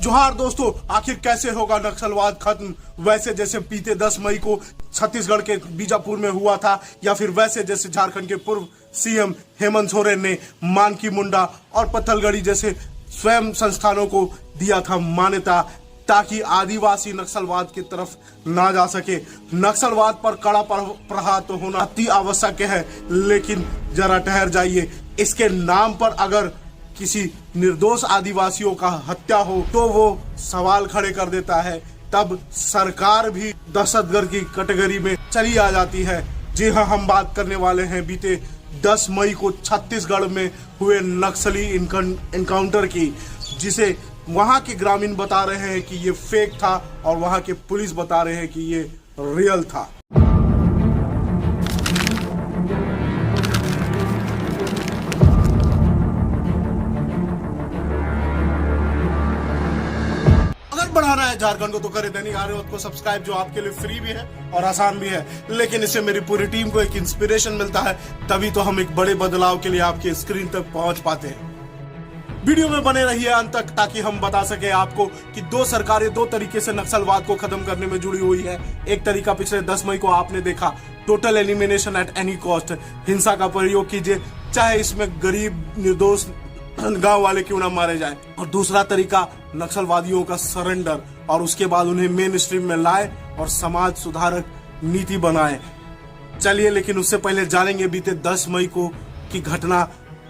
जोहार दोस्तों, आखिर कैसे होगा नक्सलवाद खत्म? वैसे जैसे बीते 10 मई को छत्तीसगढ़ के बीजापुर में हुआ था, या फिर वैसे जैसे झारखंड के पूर्व सीएम हेमंत सोरेन ने मानकी मुंडा और पत्थलगड़ी जैसे स्वयं संस्थानों को दिया था मान्यता, ताकि आदिवासी नक्सलवाद की तरफ ना जा सके। नक्सलवाद पर कड़ा प्रहार तो होना अति आवश्यक है, लेकिन जरा ठहर जाइए। इसके नाम पर अगर किसी निर्दोष आदिवासियों का हत्या हो तो वो सवाल खड़े कर देता है, तब सरकार भी दहशतगर्द की कैटेगरी में चली आ जाती है। जी हाँ, हम बात करने वाले हैं बीते 10 मई को छत्तीसगढ़ में हुए नक्सली इनकाउंटर की, जिसे वहां के ग्रामीण बता रहे हैं कि ये फेक था और वहां के पुलिस बता रहे हैं कि ये रियल था। बढ़ाना है झारखंड को तो करे दैनिक आर्यवर्त को सब्सक्राइब, जो आपके लिए फ्री भी है और आसान भी है, लेकिन इससे मेरी पूरी टीम को एक इंस्पिरेशन मिलता है, तभी तो हम एक बड़े बदलाव के लिए आपके स्क्रीन तक पहुंच पाते हैं। वीडियो में बने रहिए अंत तक, ताकि हम बता सके आपको कि दो सरकारें दो तरीके से नक्सलवाद को खत्म करने में जुड़ी हुई है। एक तरीका पिछले 10 मई को आपने देखा, total elimination at any cost, हिंसा का प्रयोग कीजिए, चाहे इसमें गरीब निर्दोष गांव वाले क्यों ना मारे जाए। और दूसरा तरीका नक्सलवादियों का सरेंडर, और उसके बाद उन्हें मेन स्ट्रीम में लाए और समाज सुधारक नीति बनाए। चलिए, लेकिन उससे पहले जानेंगे बीते 10 मई को की घटना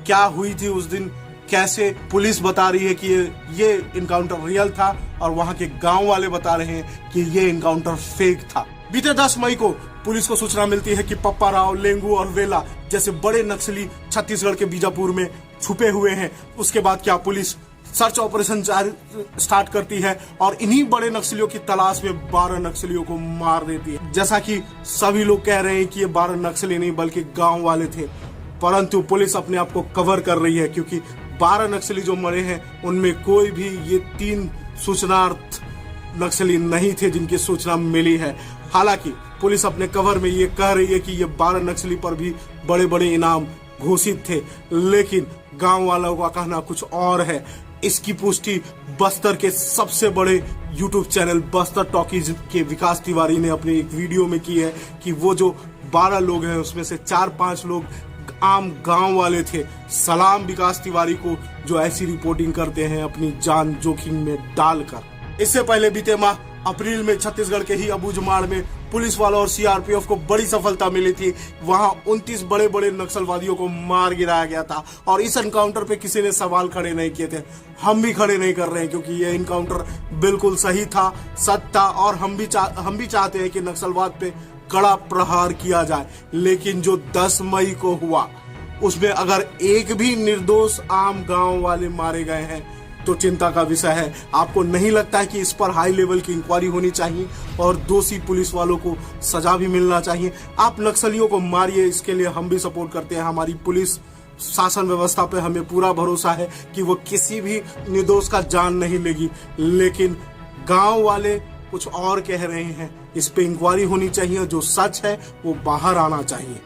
क्या हुई थी उस दिन, कैसे पुलिस बता रही है कि ये इनकाउंटर रियल था और वहां के गांव वाले बता रहे हैं कि ये इनकाउंटर फेक था। बीते 10 मई को पुलिस को सूचना मिलती है कि पप्पा राव, लेंगू और वेला जैसे बड़े नक्सली छत्तीसगढ़ के बीजापुर में छुपे हुए हैं। उसके बाद क्या पुलिस सर्च ऑपरेशन स्टार्ट करती है और इन्हीं बड़े नक्सलियों की तलाश में 12 नक्सलियों को मार देती है। जैसा कि सभी लोग कह रहे हैं कि ये 12 नक्सली नहीं बल्कि गांव वाले थे, परंतु पुलिस अपने आप को कवर कर रही है, क्योंकि 12 नक्सली जो मरे हैं उनमें कोई भी ये 3 सूचनार्थ नक्सली नहीं थे जिनकी सूचना मिली है। हालांकि पुलिस अपने कवर में ये कह रही है कि ये 12 नक्सली पर भी बड़े बड़े इनाम घोषित थे, लेकिन गांव वालों का कहना कुछ और है। इसकी पुष्टि बस्तर के सबसे बड़े यूट्यूब चैनल बस्तर टॉकीज के विकास तिवारी ने अपने एक वीडियो में की है कि वो जो 12 लोग हैं उसमें से 4-5 लोग आम गांव वाले थे। सलाम विकास तिवारी को, जो ऐसी रिपोर्टिंग करते हैं अपनी जान जोखिम में डालकर। इससे पहले बीते माह अप्रैल में छत्तीसगढ़ के ही अबूझमाड़ में पुलिस वालों और सीआरपीएफ को बड़ी सफलता मिली थी। वहां 29 बड़े बड़े नक्सलवादियों को मार गिराया गया था और इस एनकाउंटर पे किसी ने सवाल खड़े नहीं किए थे। हम भी खड़े नहीं कर रहे हैं, क्योंकि ये एनकाउंटर बिल्कुल सही था, सत्य था, और हम भी चाहते हैं कि नक्सलवाद पे कड़ा प्रहार किया जाए। लेकिन जो 10 मई को हुआ उसमें अगर एक भी निर्दोष आम गांव वाले मारे गए हैं तो चिंता का विषय है। आपको नहीं लगता है कि इस पर हाई लेवल की इंक्वायरी होनी चाहिए और दोषी पुलिस वालों को सजा भी मिलना चाहिए? आप नक्सलियों को मारिए, इसके लिए हम भी सपोर्ट करते हैं। हमारी पुलिस शासन व्यवस्था पे हमें पूरा भरोसा है कि वो किसी भी निर्दोष का जान नहीं लेगी, लेकिन गांव वाले कुछ और कह रहे हैं। इस पे इंक्वायरी होनी चाहिए, जो सच है वो बाहर आना चाहिए।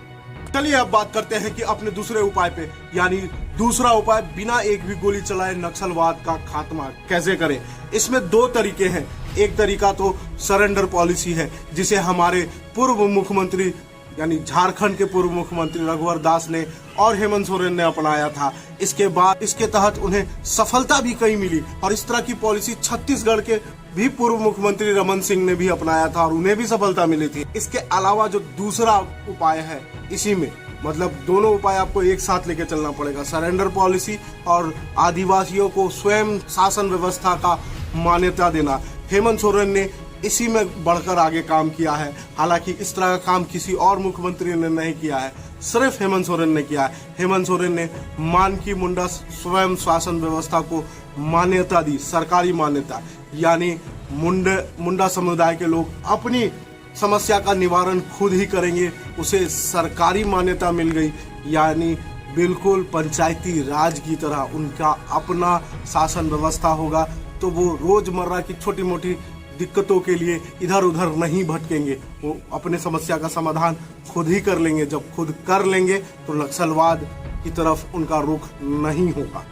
चलिए अब बात करते हैं कि अपने दूसरे उपाय पे, यानी दूसरा उपाय बिना एक भी गोली चलाए नक्सलवाद का खात्मा कैसे करें। इसमें 2 तरीके हैं। एक तरीका तो सरेंडर पॉलिसी है, जिसे हमारे पूर्व मुख्यमंत्री यानी झारखंड के पूर्व मुख्यमंत्री रघुवर दास ने और हेमंत सोरेन ने अपनाया था। इसके बाद इसके तहत उन्हें सफलता भी कई मिली, और इस तरह की पॉलिसी छत्तीसगढ़ के भी पूर्व मुख्यमंत्री रमन सिंह ने भी अपनाया था और उन्हें भी सफलता मिली थी। इसके अलावा जो दूसरा उपाय है, इसी में मतलब दोनों उपाय आपको एक साथ लेके चलना पड़ेगा, सरेंडर पॉलिसी और आदिवासियों को स्वयं शासन व्यवस्था का मान्यता देना। हेमंत सोरेन ने इसी में बढ़कर आगे काम किया है। हालांकि इस तरह का काम किसी और मुख्यमंत्री ने नहीं किया है, सिर्फ हेमंत सोरेन ने किया है। हेमंत सोरेन ने मानकी मुंडा स्वयं शासन व्यवस्था को मान्यता दी, सरकारी मान्यता, यानी मुंडा समुदाय के लोग अपनी समस्या का निवारण खुद ही करेंगे, उसे सरकारी मान्यता मिल गई। यानी बिल्कुल पंचायती राज की तरह उनका अपना शासन व्यवस्था होगा, तो वो रोजमर्रा की छोटी मोटी दिक्कतों के लिए इधर उधर नहीं भटकेंगे, वो अपने समस्या का समाधान खुद ही कर लेंगे। जब खुद कर लेंगे तो नक्सलवाद की तरफ उनका रुख नहीं होगा।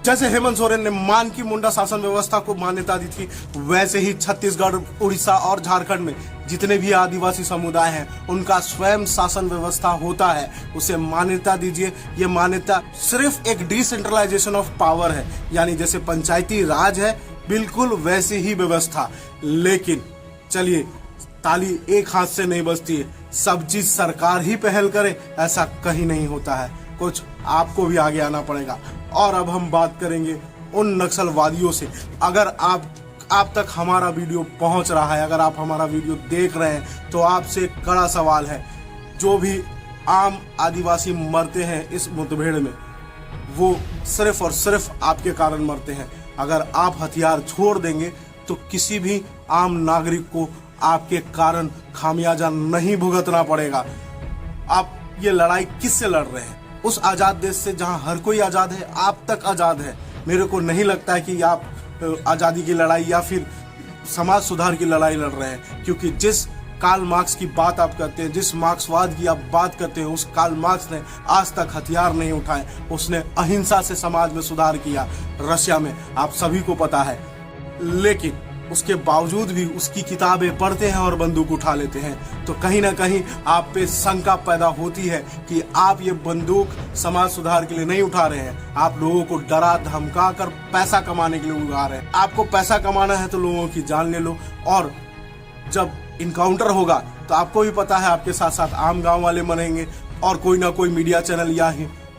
जैसे हेमंत सोरेन ने मान की मुंडा शासन व्यवस्था को मान्यता दी थी, वैसे ही छत्तीसगढ़, उड़ीसा और झारखंड में जितने भी आदिवासी समुदाय हैं उनका स्वयं शासन व्यवस्था होता है, उसे मान्यता दीजिए। ये मान्यता सिर्फ एक डिसेंट्रलाइजेशन ऑफ पावर है, यानी जैसे पंचायती राज है बिल्कुल वैसे ही व्यवस्था। लेकिन चलिए, ताली एक हाथ से नहीं बजती है, सब चीज सरकार ही पहल करे ऐसा कहीं नहीं होता है, कुछ आपको भी आगे आना पड़ेगा। और अब हम बात करेंगे उन नक्सलवादियों से। अगर आप तक हमारा वीडियो पहुंच रहा है, अगर आप हमारा वीडियो देख रहे हैं, तो आपसे एक कड़ा सवाल है, जो भी आम आदिवासी मरते हैं इस मुठभेड़ में, वो सिर्फ और सिर्फ आपके कारण मरते हैं। अगर आप हथियार छोड़ देंगे तो किसी भी आम नागरिक को आपके कारण खामियाजा नहीं भुगतना पड़ेगा। आप ये लड़ाई किससे लड़ रहे हैं? उस आजाद देश से जहां हर कोई आजाद है, आप तक आजाद है। मेरे को नहीं लगता है कि आप आजादी की लड़ाई या फिर समाज सुधार की लड़ाई लड़ रहे हैं, क्योंकि जिस कार्ल मार्क्स की बात आप करते हैं, जिस मार्क्सवाद की आप बात करते हैं, उस कार्ल मार्क्स ने आज तक हथियार नहीं उठाए, उसने अहिंसा से समाज में सुधार किया रशिया में, आप सभी को पता है। लेकिन उसके बावजूद भी उसकी किताबें पढ़ते हैं और बंदूक उठा लेते हैं, तो कहीं ना कहीं आप पे शंका पैदा होती है कि आप ये बंदूक समाज सुधार के लिए नहीं उठा रहे हैं, आप लोगों को डरा धमका कर पैसा कमाने के लिए उड़ा रहे हैं। आपको पैसा कमाना है तो लोगों की जान ले लो, और जब इनकाउंटर होगा तो आपको भी पता है आपके साथ साथ आम गांव वाले मरेंगे, और कोई ना कोई मीडिया चैनल या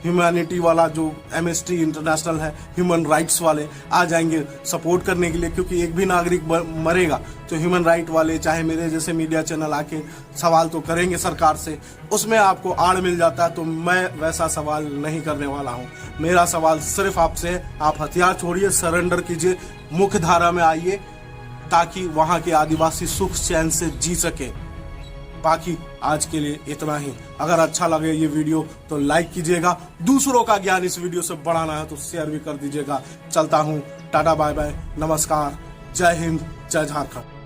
ह्यूमैनिटी वाला जो एमएसटी इंटरनेशनल है, ह्यूमन राइट्स वाले आ जाएंगे सपोर्ट करने के लिए, क्योंकि एक भी नागरिक मरेगा तो ह्यूमन राइट वाले चाहे मेरे जैसे मीडिया चैनल आके सवाल तो करेंगे सरकार से, उसमें आपको आड़ मिल जाता है। तो मैं वैसा सवाल नहीं करने वाला हूँ। मेरा सवाल सिर्फ आपसे है, आप हथियार छोड़िए, सरेंडर कीजिए, मुख्य धारा में आइए, ताकि वहां के आदिवासी सुख चैन से जी सके। बाकी आज के लिए इतना ही। अगर अच्छा लगे ये वीडियो तो लाइक कीजिएगा, दूसरों का ज्ञान इस वीडियो से बढ़ाना है तो शेयर भी कर दीजिएगा। चलता हूँ, टाटा बाय बाय, नमस्कार, जय हिंद, जय झारखंड।